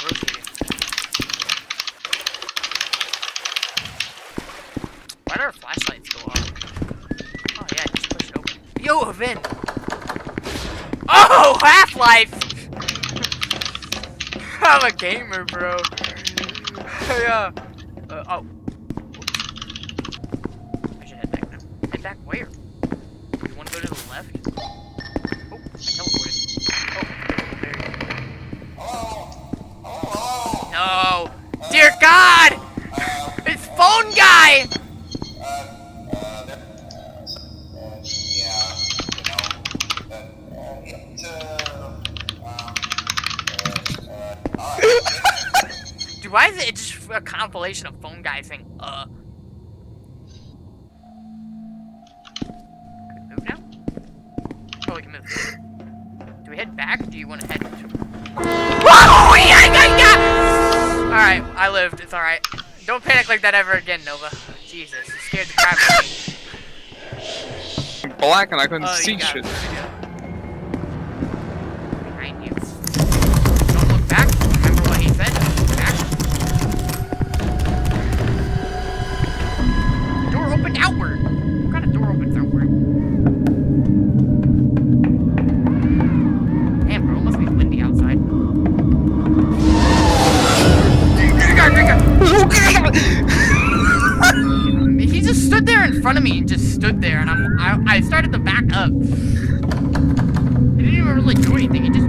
rotating. Why do our flashlights go off? Oh yeah, just push it open. Yo, a vent! Oh, Half-Life! I'm a gamer, bro. Yeah. Oh. I should head back now. Head back where? You want to go to the left? Oh, teleported. Oh, no! Dear God! It's phone guy! Dude, why is it just a compilation of phone guy saying, Can we move now? Oh, we can move. Do we head back, or do you want to head to... Whoa! Yeah! Alright, I lived. It's alright. Don't panic like that ever again, Nova. Jesus, you scared the crap out of me. Black and I couldn't see shit. Behind you. Don't look back. Remember what he said? Look back. Door opened outward. What kind of door opens outward? Damn, bro, it must be windy outside. He just stood there in front of me and just stood there, and I started to back up. He didn't even really do anything. He just...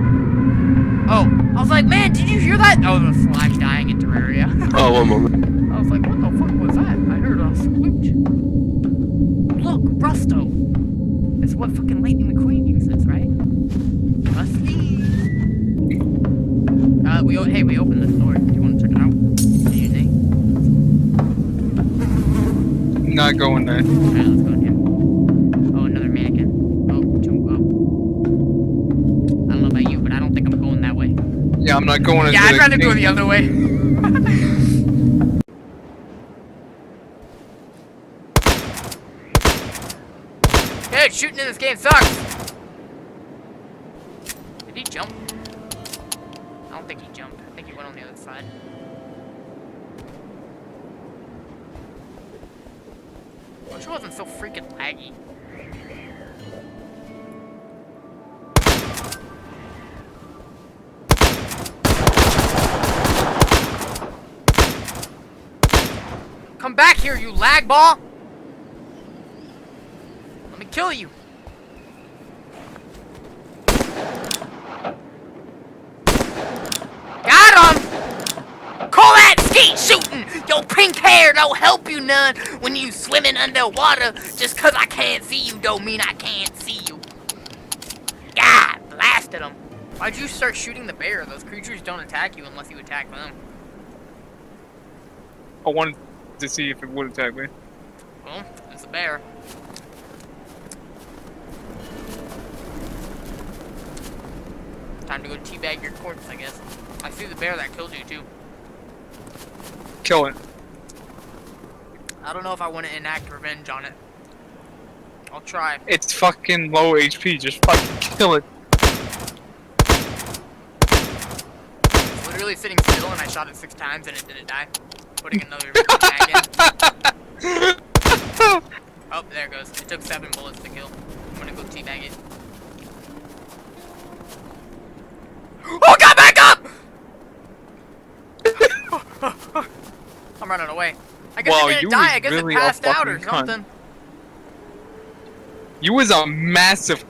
Oh, I was like, man, did you hear that? Oh, the slime dying in Terraria. Oh, one moment. I was like, what the fuck was that? I heard a salute. Look, Rusto. That's what fucking Lightning McQueen uses, right? Rusty. Hey, we opened this door. Do you want to check it out? What do you think? Not going there. Alright, let's go in here. Oh, another mannequin. Oh, jump up. I don't know about you, but I don't think I'm going that way. Yeah, I'm not going. Yeah, I'd rather go the other way. Dude, shooting in this game sucks. Did he jump? I don't think he jumped. I think he went on the other side. I wish it wasn't so freaking laggy. Come back here, you lag ball! Let me kill you. Got him! Call that skeet shooting! Your pink hair don't help you none when you swimming underwater. Just cause I can't see you don't mean I can't see you. God, blasted him. Why'd you start shooting the bear? Those creatures don't attack you unless you attack them. I wanted to see if it would attack me. Well, it's a bear. Time to go teabag your corpse, I guess. I see the bear that killed you, too. Kill it. I don't know if I want to enact revenge on it. I'll try. It's fucking low HP. Just fucking kill it. It's literally sitting still, and I shot it 6 times, and it didn't die. Putting another bag in. Oh, there it goes. It took 7 bullets to kill. I'm gonna go teabag it. Oh, got back up! I'm running away. I guess it didn't die. I guess really it passed out or cunt. something. You was a massive...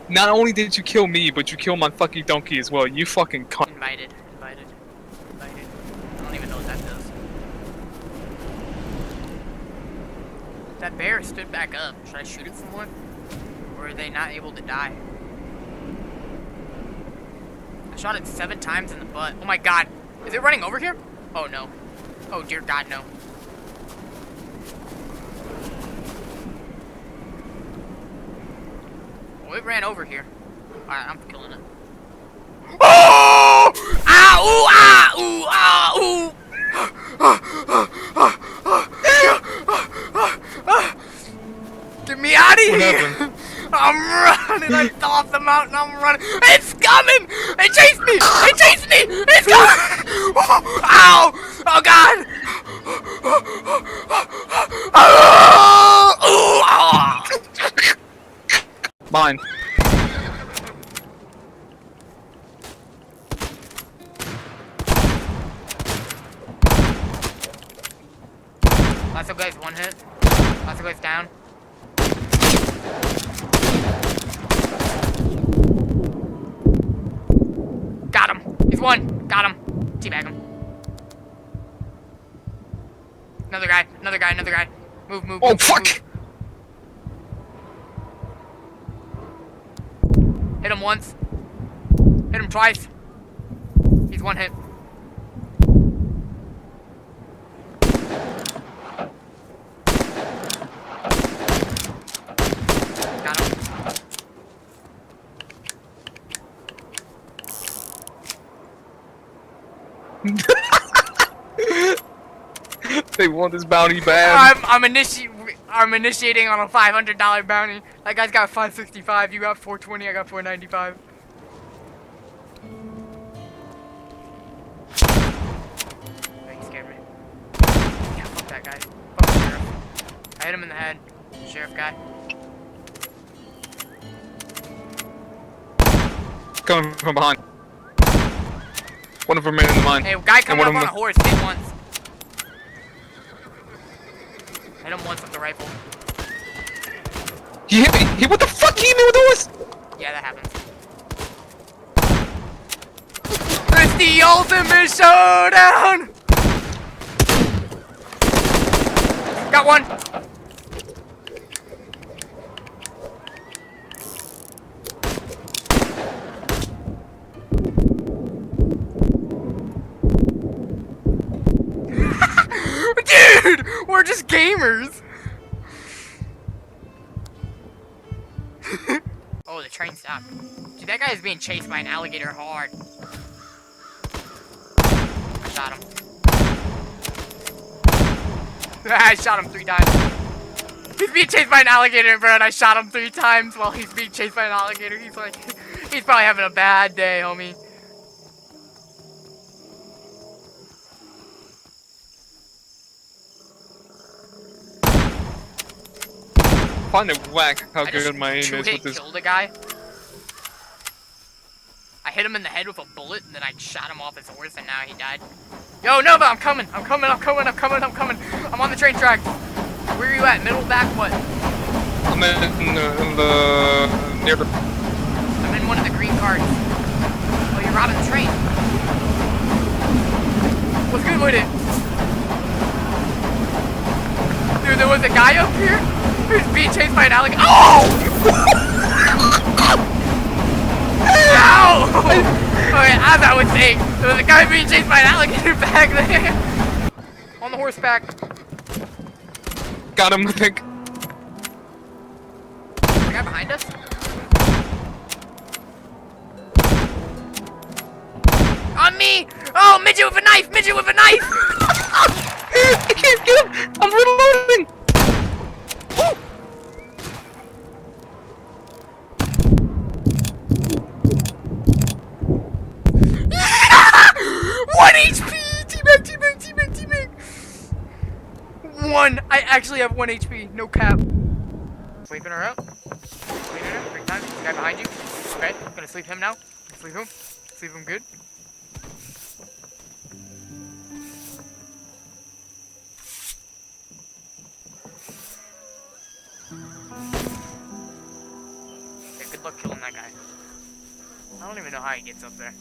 Not only did you kill me, but you killed my fucking donkey as well. You fucking cunt. Invited. I don't even know what that does. That bear stood back up. Should I shoot it some more? Or are they not able to die? I shot it 7 times in the butt. Oh my god. Is it running over here? Oh no. Oh dear god, no. Oh, it ran over here. Alright, I'm killing it. Oh! Ah! Ooh! Ah! Ooh! Ah! Ooh! Get me out of here! I'm running. I fell off the mountain. I'm running. It's coming. It chased me. It chased me. It's coming. Ow. Oh, God. Mine. Last guy's one hit. Last guy's down. Got him. He's one. Got him. Teabag him. Another guy. Another guy. Another guy. Move, move. Oh, move, fuck! move. Hit him once. Hit him twice. He's one hit. Got him. They want this bounty bad. I'm initiating on a $500 bounty. That guy's got 565. You got 420. I got 495. Oh, he scared me. Yeah, fuck that guy. Fuck the sheriff. I hit him in the head. Sheriff guy. Coming from behind. One of them ran in the mine. Hey, guy coming one up of on a them- horse. Hit once. Hit him once with the rifle. He hit me. What the fuck? He hit me with the horse. Yeah, that happens. It's the ultimate showdown! Got one! Dude! We're just gamers! Oh, the train stopped. Dude, that guy is being chased by an alligator hard. I shot him. I shot him 3 times. He's being chased by an alligator, bro, and I shot him 3 times while he's being chased by an alligator. He's like, he's probably having a bad day, homie. I find it whack how I just good my aim is two-hit with this. killed a guy. I hit him in the head with a bullet, and then I shot him off his horse, and now he died. Yo, Nova, I'm coming. I'm coming. I'm coming. I'm coming. I'm coming. I'm on the train track. Where are you at? Middle, back, what? I'm in the near the. I'm in one of the green cars. Oh, you're robbing the train. What's good with it? Dude, there was a guy up here who's being chased by an alligator. Oh! Ow! Okay, as I was saying, there was a guy being chased by an alligator back there. On the horseback. Got him, I think. The guy behind us? On me! Oh, midget with a knife! Midget with a knife! I can't get him! I'm reloading! Woo! One HP! Teabag, teabag, teabag, teabag! One! I actually have 1 HP, no cap. Sleeping her out. Sleeping her out. Big time. Guy behind you. Okay, I'm gonna sleep him now. Sleep him. Sleep him good. Okay, good luck killing that guy. I don't even know how he gets up there.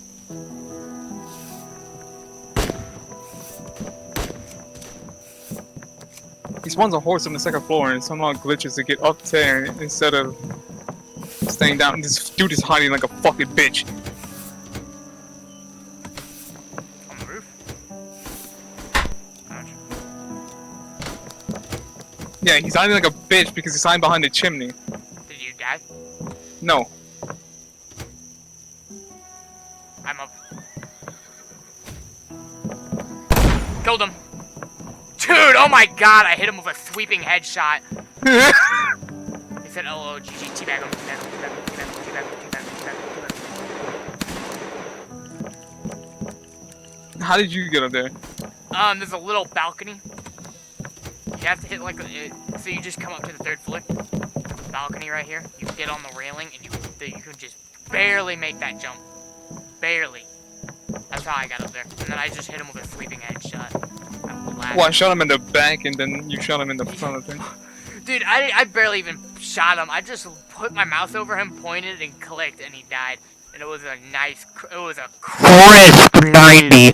He spawns a horse on the second floor and somehow glitches to get up there instead of staying down. This dude is hiding like a fucking bitch. On the roof? Ouch. Yeah, he's hiding like a bitch because he's hiding behind the chimney. Did you die? No. I'm up. Killed him. Dude, oh my god, I hit him with a sweeping headshot. He's said L-O-G-G, teabag him, teabag him, teabag him, teabag him, teabag him, teabag him, teabag him, teabag him. How did you get up there? There's a little balcony. You have to hit like so you just come up to the 3rd floor. Balcony right here. You get on the railing and you can just barely make that jump. Barely. That's how I got up there. And then I just hit him with a sleeping edge shot. Well, I shot him in the back and then you shot him in the front of thing. Dude, I barely even shot him. I just put my mouse over him, pointed, and clicked, and he died. And it was a crisp 90.